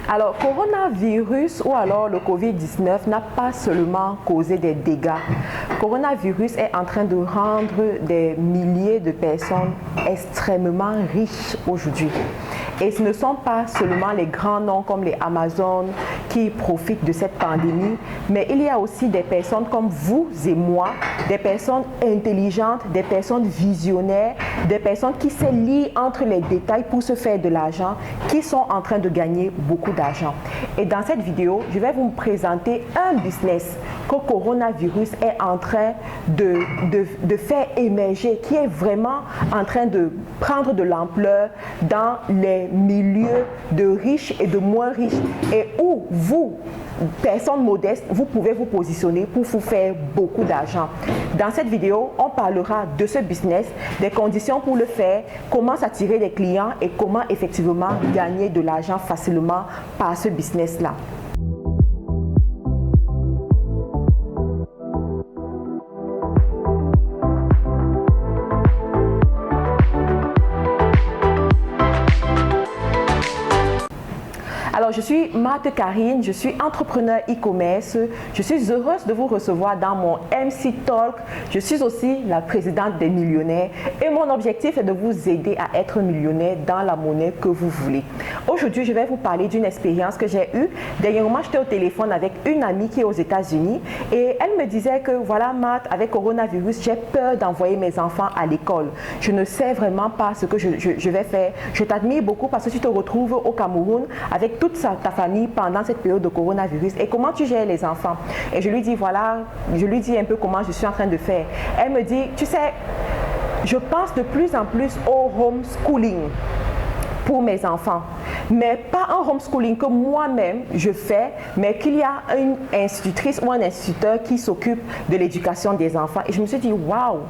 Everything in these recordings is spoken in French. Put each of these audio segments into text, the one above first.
Alors, coronavirus ou alors le Covid-19 n'a pas seulement causé des dégâts. Coronavirus est en train de rendre des milliers de personnes extrêmement riches aujourd'hui. Et ce ne sont pas seulement les grands noms comme les Amazon qui profitent de cette pandémie, mais il y a aussi des personnes comme vous et moi, des personnes intelligentes, des personnes visionnaires, des personnes qui se lient entre les détails pour se faire de l'argent, qui sont en train de gagner beaucoup d'argent. Et dans cette vidéo, je vais vous présenter un business que le coronavirus est en train de faire émerger, qui est vraiment en train de prendre de l'ampleur dans les milieux de riches et de moins riches, et où vous, personnes modestes, vous pouvez vous positionner pour vous faire beaucoup d'argent. Dans cette vidéo, on parlera de ce business, des conditions pour le faire, comment s'attirer des clients et comment effectivement gagner de l'argent facilement par ce business-là. Alors, je suis Marthe Karine, je suis entrepreneur e-commerce. Je suis heureuse de vous recevoir dans mon MC Talk. Je suis aussi la présidente des millionnaires et mon objectif est de vous aider à être millionnaire dans la monnaie que vous voulez. Aujourd'hui, je vais vous parler d'une expérience que j'ai eue. Dernièrement, j'étais au téléphone avec une amie qui est aux États-Unis et elle me disait que voilà, Marthe, avec coronavirus, j'ai peur d'envoyer mes enfants à l'école. Je ne sais vraiment pas ce que je vais faire. Je t'admire beaucoup parce que tu te retrouves au Cameroun avec toute ta famille pendant cette période de coronavirus et comment tu gères les enfants. Et je lui dis voilà, je lui dis un peu comment je suis en train de faire. Elle me dit, tu sais, je pense de plus en plus au homeschooling pour mes enfants, mais pas un homeschooling que moi-même je fais, mais qu'il y a une institutrice ou un instituteur qui s'occupe de l'éducation des enfants. Et je me suis dit, waouh,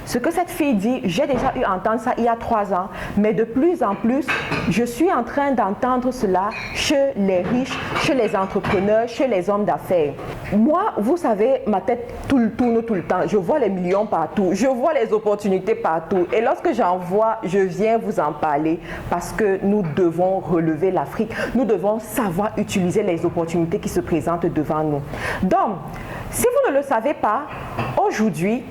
ce que cette fille dit, j'ai déjà eu à entendre ça il y a 3 ans, mais de plus en plus, je suis en train d'entendre cela chez les riches, chez les entrepreneurs, chez les hommes d'affaires. Moi, vous savez, ma tête tourne tout le temps. Je vois les millions partout, je vois les opportunités partout. Et lorsque j'en vois, je viens vous en parler parce que nous devons relever l'Afrique. Nous devons savoir utiliser les opportunités qui se présentent devant nous. Donc, si vous ne le savez pas, aujourd'hui,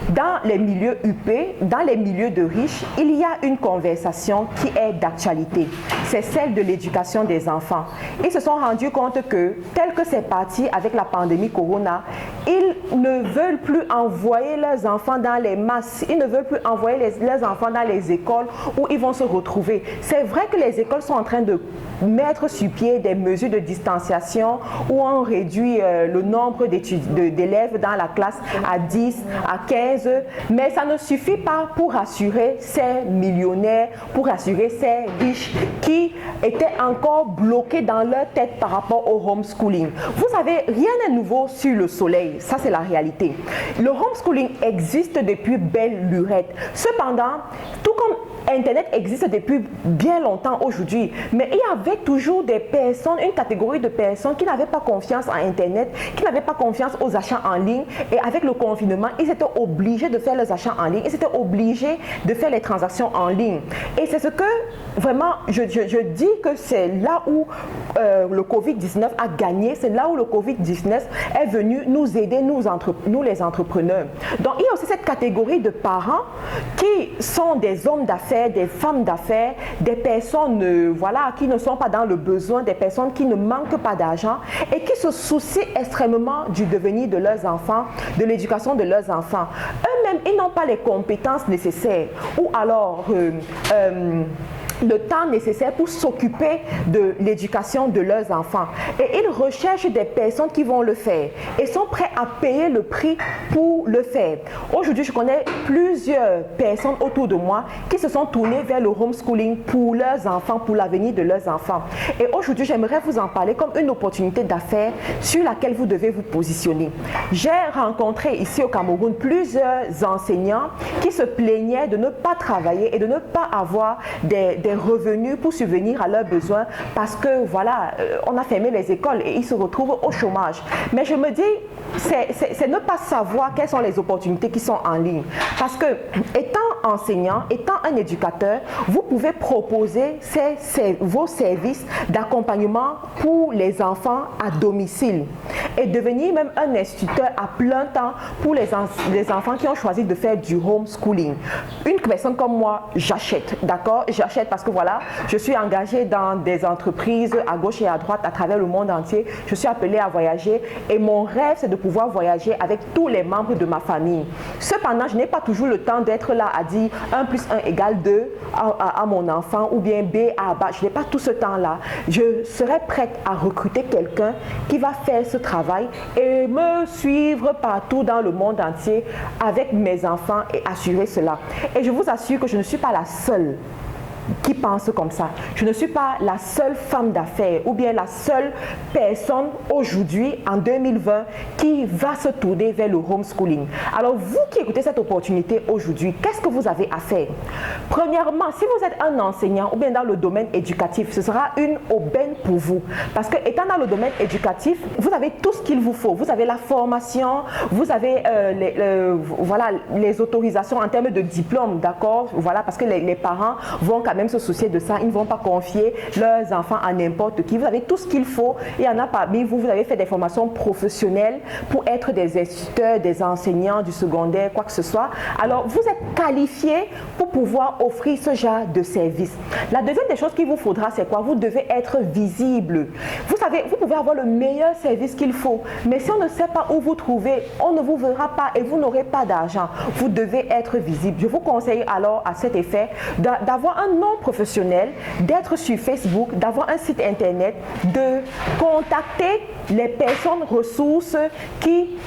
dans les milieux UP, dans les milieux de riches, il y a une conversation qui est d'actualité. C'est celle de l'éducation des enfants. Ils se sont rendus compte que, tel que c'est parti avec la pandémie Corona, ils ne veulent plus envoyer leurs enfants dans les masses. Ils ne veulent plus envoyer leurs enfants dans les écoles où ils vont se retrouver. C'est vrai que les écoles sont en train de mettre sur pied des mesures de distanciation où on réduit le nombre d'élèves dans la classe à 10, à 15, mais ça ne suffit pas pour assurer ces millionnaires, pour assurer ces riches qui étaient encore bloqués dans leur tête par rapport au homeschooling. Vous savez, rien n'est nouveau sur le soleil, ça c'est la réalité. Le homeschooling existe depuis belle lurette. Cependant, tout comme Internet existe depuis bien longtemps aujourd'hui, mais il y avait toujours des personnes, une catégorie de personnes qui n'avaient pas confiance en Internet, qui n'avaient pas confiance aux achats en ligne, et avec le confinement, ils étaient obligés de faire leurs achats en ligne, ils étaient obligés de faire les transactions en ligne. Et c'est ce que vraiment, je dis que c'est là où le Covid-19 a gagné, c'est là où le Covid-19 est venu nous aider, nous les entrepreneurs. Donc il y a aussi cette catégorie de parents qui sont des hommes d'affaires, des femmes d'affaires, des personnes voilà, qui ne sont pas dans le besoin, des personnes qui ne manquent pas d'argent et qui se soucient extrêmement du devenir de leurs enfants, de l'éducation de leurs enfants. Eux-mêmes, ils n'ont pas les compétences nécessaires ou alors le temps nécessaire pour s'occuper de l'éducation de leurs enfants. Et ils recherchent des personnes qui vont le faire et sont prêts à payer le prix pour le faire. Aujourd'hui, je connais plusieurs personnes autour de moi qui se sont tournées vers le homeschooling pour leurs enfants, pour l'avenir de leurs enfants. Et aujourd'hui, j'aimerais vous en parler comme une opportunité d'affaires sur laquelle vous devez vous positionner. J'ai rencontré ici au Cameroun plusieurs enseignants qui se plaignaient de ne pas travailler et de ne pas avoir des des revenus pour subvenir à leurs besoins parce que voilà, on a fermé les écoles et ils se retrouvent au chômage. Mais je me dis, c'est ne pas savoir quelles sont les opportunités qui sont en ligne. Parce que étant enseignant, étant un éducateur, vous pouvez proposer vos services d'accompagnement pour les enfants à domicile et devenir même un instituteur à plein temps pour les enfants qui ont choisi de faire du homeschooling. Une personne comme moi, j'achète, d'accord? J'achète parce que voilà, je suis engagée dans des entreprises à gauche et à droite à travers le monde entier. Je suis appelée à voyager et mon rêve, c'est de pouvoir voyager avec tous les membres de ma famille. Cependant, je n'ai pas toujours le temps d'être là à dire 1 plus 1 égale 2 à mon enfant ou bien B à A. Je n'ai pas tout ce temps-là. Je serai prête à recruter quelqu'un qui va faire ce travail et me suivre partout dans le monde entier avec mes enfants et assurer cela. Et je vous assure que je ne suis pas la seule qui pense comme ça. Je ne suis pas la seule femme d'affaires ou bien la seule personne aujourd'hui, en 2020, qui va se tourner vers le homeschooling. Alors, vous qui écoutez cette opportunité aujourd'hui, qu'est-ce que vous avez à faire? Premièrement, si vous êtes un enseignant ou bien dans le domaine éducatif, ce sera une aubaine pour vous. Parce que étant dans le domaine éducatif, vous avez tout ce qu'il vous faut. Vous avez la formation, vous avez voilà, les autorisations en termes de diplôme, d'accord? Voilà, parce que les parents vont quand même se soucier de ça, ils ne vont pas confier leurs enfants à n'importe qui. Vous avez tout ce qu'il faut. Il y en a parmi vous, vous avez fait des formations professionnelles pour être des instituteurs, des enseignants du secondaire, quoi que ce soit. Alors, vous êtes qualifiés pour pouvoir offrir ce genre de service. La deuxième des choses qu'il vous faudra, c'est quoi? Vous devez être visible. Vous savez, vous pouvez avoir le meilleur service qu'il faut, mais si on ne sait pas où vous trouvez, on ne vous verra pas et vous n'aurez pas d'argent. Vous devez être visible. Je vous conseille alors à cet effet d'avoir un nom professionnel, d'être sur Facebook, d'avoir un site internet, de contacter les personnes ressources qui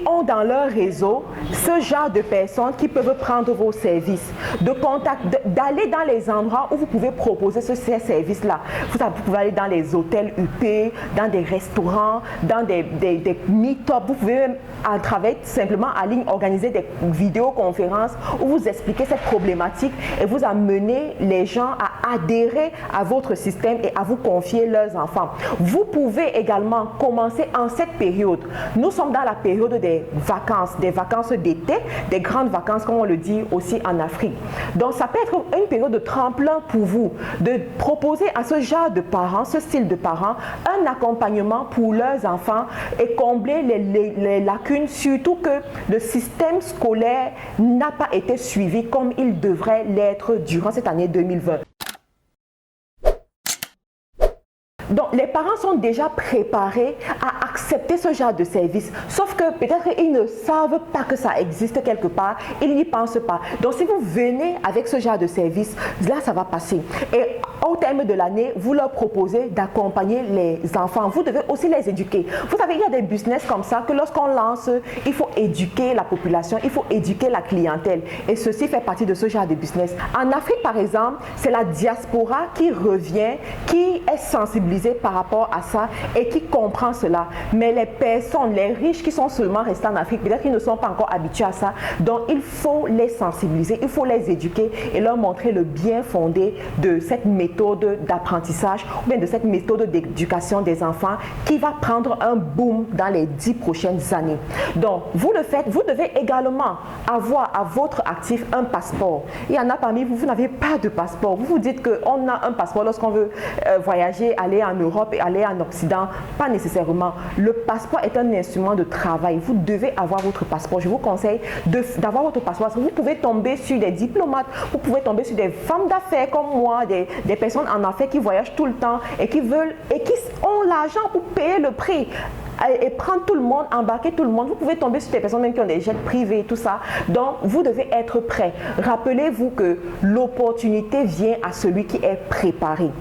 ont dans leur réseau ce genre de personnes qui peuvent prendre vos services, d'aller dans les endroits où vous pouvez proposer ces services-là. Vous pouvez aller dans les hôtels UP, dans des restaurants, dans des meet-up. Vous pouvez même travailler simplement en ligne, organiser des vidéoconférences où vous expliquez cette problématique et vous amenez les gens à adhérer à votre système et à vous confier leurs enfants. Vous pouvez également commencer en cette période. Nous sommes dans la période des vacances d'été, des grandes vacances comme on le dit aussi en Afrique. Donc ça peut être une période de tremplin pour vous, de proposer à ce genre de parents, ce style de parents, un accompagnement pour leurs enfants et combler les lacunes, surtout que le système scolaire n'a pas été suivi comme il devrait l'être durant cette année 2020. Donc, les parents sont déjà préparés à accepter ce genre de service. Sauf que peut-être ils ne savent pas que ça existe quelque part. Ils n'y pensent pas. Donc, si vous venez avec ce genre de service, là, ça va passer. Et au terme de l'année, vous leur proposez d'accompagner les enfants. Vous devez aussi les éduquer. Vous savez, il y a des business comme ça que lorsqu'on lance, il faut éduquer la population, il faut éduquer la clientèle. Et ceci fait partie de ce genre de business. En Afrique, par exemple, c'est la diaspora qui revient, qui est sensibilisée par rapport à ça et qui comprend cela. Mais les personnes, les riches qui sont seulement restés en Afrique, peut-être qu'ils ne sont pas encore habitués à ça. Donc, il faut les sensibiliser, il faut les éduquer et leur montrer le bien fondé de cette méthode d'apprentissage ou bien de cette méthode d'éducation des enfants qui va prendre un boom dans les 10 prochaines années. Donc, vous le faites, vous devez également avoir à votre actif un passeport. Il y en a parmi vous, vous n'avez pas de passeport. Vous vous dites qu'on a un passeport lorsqu'on veut voyager, aller en Europe et aller en Occident. Pas nécessairement. Le passeport est un instrument de travail. Vous devez avoir votre passeport. Je vous conseille d'avoir votre passeport. Vous pouvez tomber sur des diplomates, vous pouvez tomber sur des femmes d'affaires comme moi, des personnes en affaires qui voyagent tout le temps et qui ont l'argent pour payer le prix. Et prendre tout le monde, embarquer tout le monde. Vous pouvez tomber sur des personnes même qui ont des jets privés et tout ça. Donc, vous devez être prêt. Rappelez-vous que l'opportunité vient à celui qui est préparé.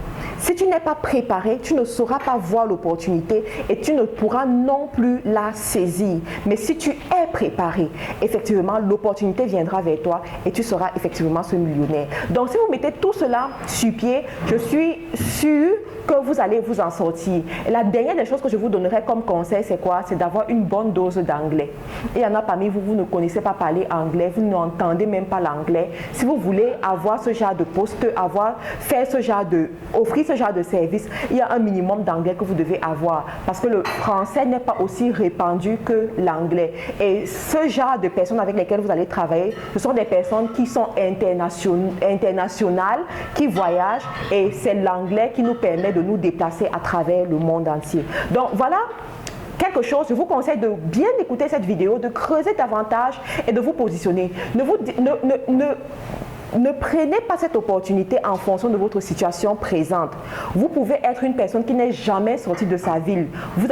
Si tu n'es pas préparé, tu ne sauras pas voir l'opportunité et tu ne pourras non plus la saisir. Mais si tu es préparé, effectivement, l'opportunité viendra vers toi et tu seras effectivement ce millionnaire. Donc, si vous mettez tout cela sur pied, je suis sûre que vous allez vous en sortir. Et la dernière des choses que je vous donnerai comme conseil, c'est quoi? C'est d'avoir une bonne dose d'anglais. Et il y en a parmi vous, vous ne connaissez pas parler anglais, vous n'entendez même pas l'anglais. Si vous voulez avoir ce genre de poste, offrir ce genre de service, il y a un minimum d'anglais que vous devez avoir. Parce que le français n'est pas aussi répandu que l'anglais. Et ce genre de personnes avec lesquelles vous allez travailler, ce sont des personnes qui sont internationales, qui voyagent, et c'est l'anglais qui nous permet de nous déplacer à travers le monde entier. Donc voilà quelque chose, je vous conseille de bien écouter cette vidéo, de creuser davantage et de vous positionner. Ne prenez pas cette opportunité en fonction de votre situation présente. Vous pouvez être une personne qui n'est jamais sortie de sa ville. Vous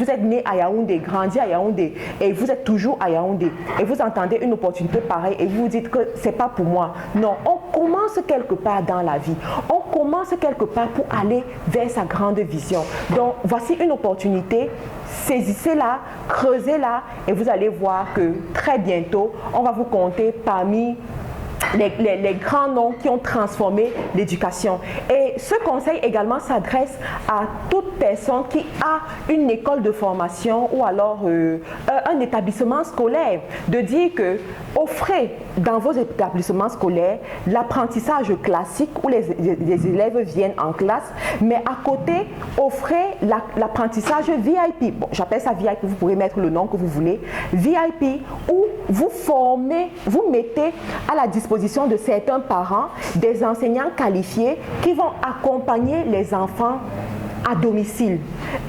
êtes né à Yaoundé, grandi à Yaoundé et vous êtes toujours à Yaoundé. Et vous entendez une opportunité pareille et vous vous dites que ce n'est pas pour moi. Non, on commence quelque part dans la vie. On commence quelque part pour aller vers sa grande vision. Donc, voici une opportunité. Saisissez-la, creusez-la et vous allez voir que très bientôt, on va vous compter parmi les grands noms qui ont transformé l'éducation. Et ce conseil également s'adresse à toute personne qui a une école de formation ou alors un établissement scolaire, de dire que offrez dans vos établissements scolaires l'apprentissage classique où les élèves viennent en classe, mais à côté, offrez l'apprentissage VIP. Bon, j'appelle ça VIP, vous pourrez mettre le nom que vous voulez. VIP, où vous formez, vous mettez à la disposition de certains parents des enseignants qualifiés qui vont accompagner les enfants à domicile.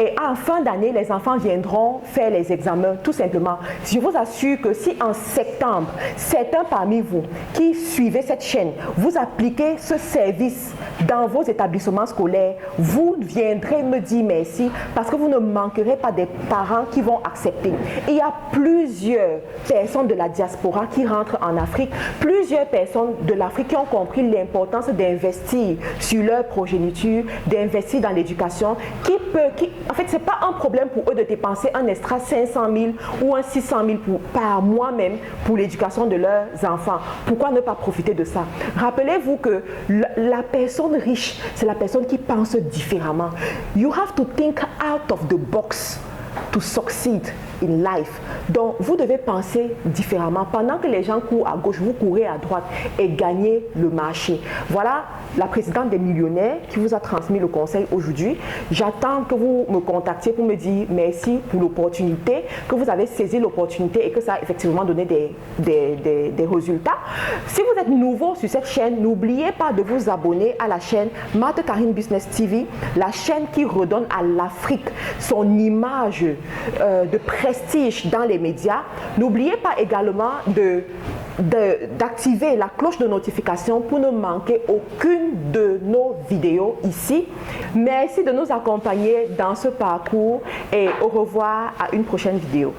Et en fin d'année, les enfants viendront faire les examens, tout simplement. Je vous assure que si en septembre, certains parmi vous qui suivez cette chaîne, vous appliquez ce service dans vos établissements scolaires, vous viendrez me dire merci parce que vous ne manquerez pas des parents qui vont accepter. Il y a plusieurs personnes de la diaspora qui rentrent en Afrique, plusieurs personnes de l'Afrique qui ont compris l'importance d'investir sur leur progéniture, d'investir dans l'éducation. En fait, ce n'est pas un problème pour eux de dépenser un extra 500 000 ou un 600 000 par mois même pour l'éducation de leurs enfants. Pourquoi ne pas profiter de ça? Rappelez-vous que la personne riche, c'est la personne qui pense différemment. You have to think out of the box to succeed in life. Donc, vous devez penser différemment. Pendant que les gens courent à gauche, vous courez à droite et gagnez le marché. Voilà la présidente des millionnaires qui vous a transmis le conseil aujourd'hui. J'attends que vous me contactiez pour me dire merci pour l'opportunité, que vous avez saisi l'opportunité et que ça a effectivement donné des résultats. Si vous êtes nouveau sur cette chaîne, n'oubliez pas de vous abonner à la chaîne Marthe Karine Business TV, la chaîne qui redonne à l'Afrique son image de prestige dans les médias. N'oubliez pas également d'activer la cloche de notification pour ne manquer aucune de nos vidéos ici. Merci de nous accompagner dans ce parcours et au revoir à une prochaine vidéo.